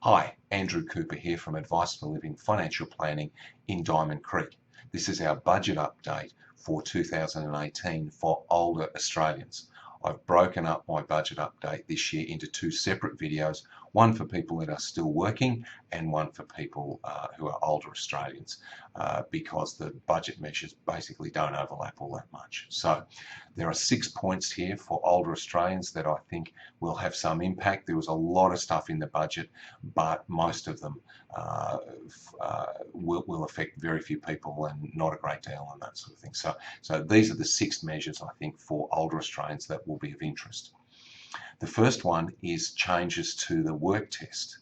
Hi, Andrew Cooper here from Advice for Living Financial Planning in Diamond Creek. This is our budget update for 2018 for older Australians. I've broken up my budget update this year into two separate videos, one for people that are still working and one for people who are older Australians, because the budget measures basically don't overlap all that much. So there are 6 points here for older Australians that I think will have some impact. There was a lot of stuff in the budget, but most of them will affect very few people and not a great deal and that sort of thing. So these are the 6 measures I think for older Australians that will be of interest. The first one is changes to the work test.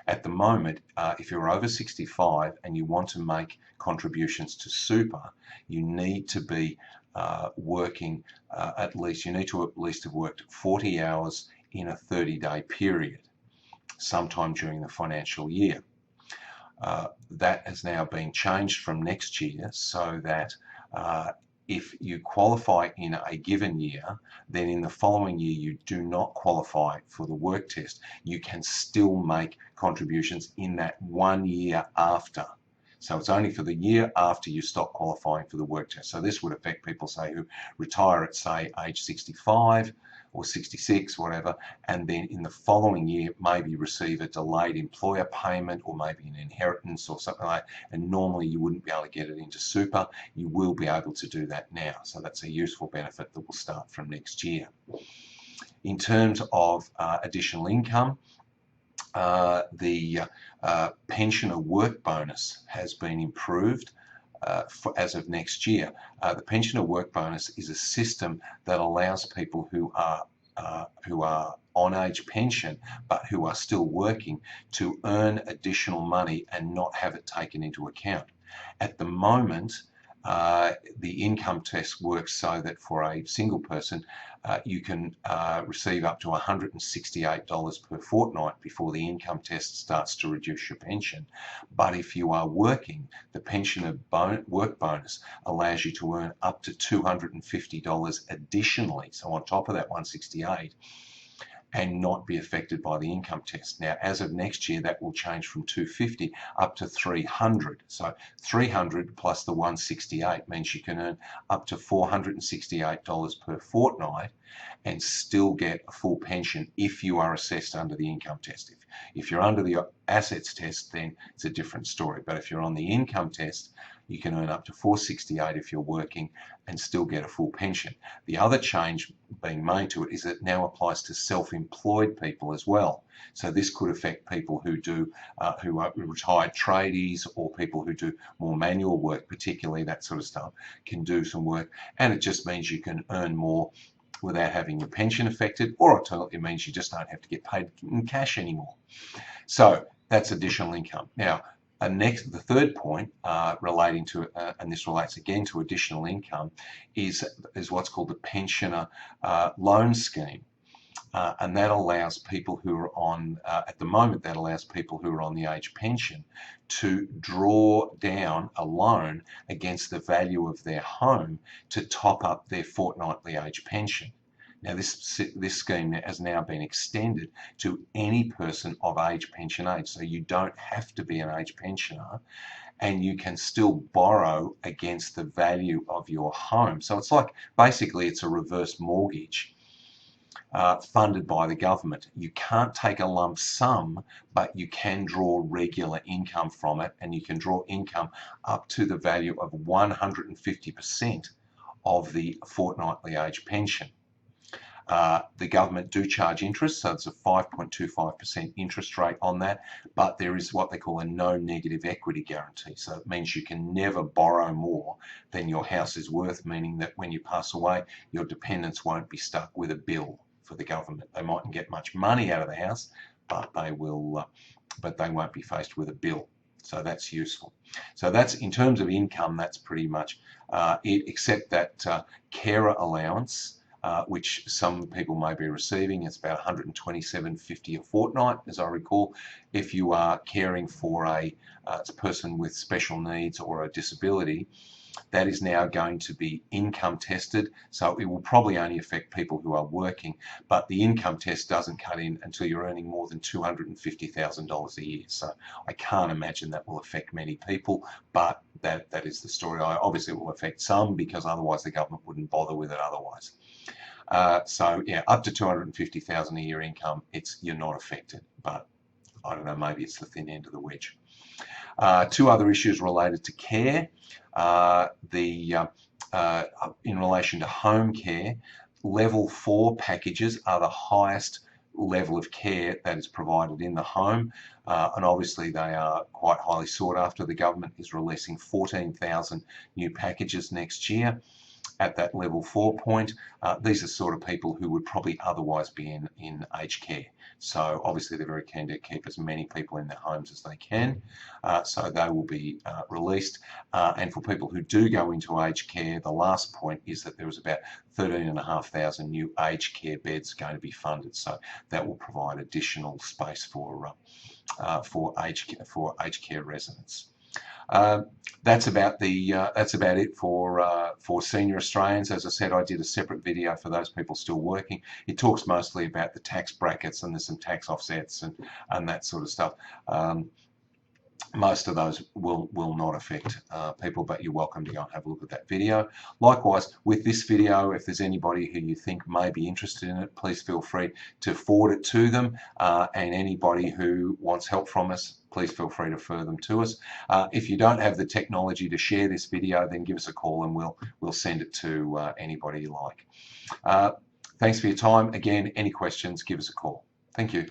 At the moment, if you're over 65 and you want to make contributions to super, you need to be working you need to at least have worked 40 hours in a 30-day period, sometime during the financial year. That has now been changed from next year so that if you qualify in a given year, then in the following year you do not qualify for the work test. You can still make contributions in that 1 year after. So it's only for the year after you stop qualifying for the work test. So this would affect people, say, who retire at, say, age 65 or 66, whatever, and then in the following year maybe receive a delayed employer payment or maybe an inheritance or something like that. And normally you wouldn't be able to get it into super. You will be able to do that now. So that's a useful benefit that will start from next year. In terms of additional income, the pensioner work bonus has been improved as of next year. The pensioner work bonus is a system that allows people who are on age pension but who are still working to earn additional money and not have it taken into account. At the moment, the income test works so that for a single person, you can receive up to $168 per fortnight before the income test starts to reduce your pension. But if you are working, the pensioner work bonus allows you to earn up to $250 additionally, so on top of that $168, and not be affected by the income test. Now, as of next year, that will change from $250 up to $300. So $300 plus the $168 means you can earn up to $468 per fortnight and still get a full pension if you are assessed under the income test. If you're under the assets test, then it's a different story. But if you're on the income test, you can earn up to $468 if you're working and still get a full pension. The other change being made to it is that it now applies to self-employed people as well. So this could affect people who are retired tradies or people who do more manual work, particularly that sort of stuff, can do some work. And it just means you can earn more without having your pension affected, or alternatively, it means you just don't have to get paid in cash anymore. So that's additional income. Now, the third point relating to, and this relates again to additional income, is what's called the pensioner loan scheme. And that allows people who are on, at the moment, that allows people who are on the age pension to draw down a loan against the value of their home to top up their fortnightly age pension. Now, this scheme has now been extended to any person of age pension age. So you don't have to be an age pensioner and you can still borrow against the value of your home. So it's like, basically, it's a reverse mortgage funded by the government. You can't take a lump sum, but you can draw regular income from it, and you can draw income up to the value of 150% of the fortnightly age pension. The government do charge interest, so it's a 5.25% interest rate on that, but there is what they call a no negative equity guarantee. So it means you can never borrow more than your house is worth, meaning that when you pass away, your dependents won't be stuck with a bill for the government. They mightn't get much money out of the house, but they won't be faced with a bill. So that's useful. So that's, in terms of income, that's pretty much it, except that carer allowance, which some people may be receiving. It's about $127.50 a fortnight, as I recall, if you are caring for a person with special needs or a disability. that is now going to be income tested. So it will probably only affect people who are working, but the income test doesn't cut in until you're earning more than $250,000 a year. So I can't imagine that will affect many people, but that is the story. Obviously it will affect some, because otherwise the government wouldn't bother with it otherwise. So yeah, up to 250,000 a year income, you're not affected, but I don't know, maybe it's the thin end of the wedge. Two other issues related to care. In relation to home care, level 4 packages are the highest level of care that is provided in the home, and obviously they are quite highly sought after. The government is releasing 14,000 new packages next year at that level 4 point. These are sort of people who would probably otherwise be in aged care. So obviously they're very keen to keep as many people in their homes as they can. So they will be released. And for people who do go into aged care, the last point is that there was about 13,500 new aged care beds going to be funded. So that will provide additional space for aged care residents. That's about it for senior Australians. As I said, I did a separate video for those people still working. It talks mostly about the tax brackets, and there's some tax offsets and that sort of stuff. Most of those will not affect people, but you're welcome to go and have a look at that video. Likewise, with this video, if there's anybody who you think may be interested in it, please feel free to forward it to them. And anybody who wants help from us, please feel free to refer them to us. If you don't have the technology to share this video, then give us a call and we'll send it to anybody you like. Thanks for your time. Again, any questions, give us a call. Thank you.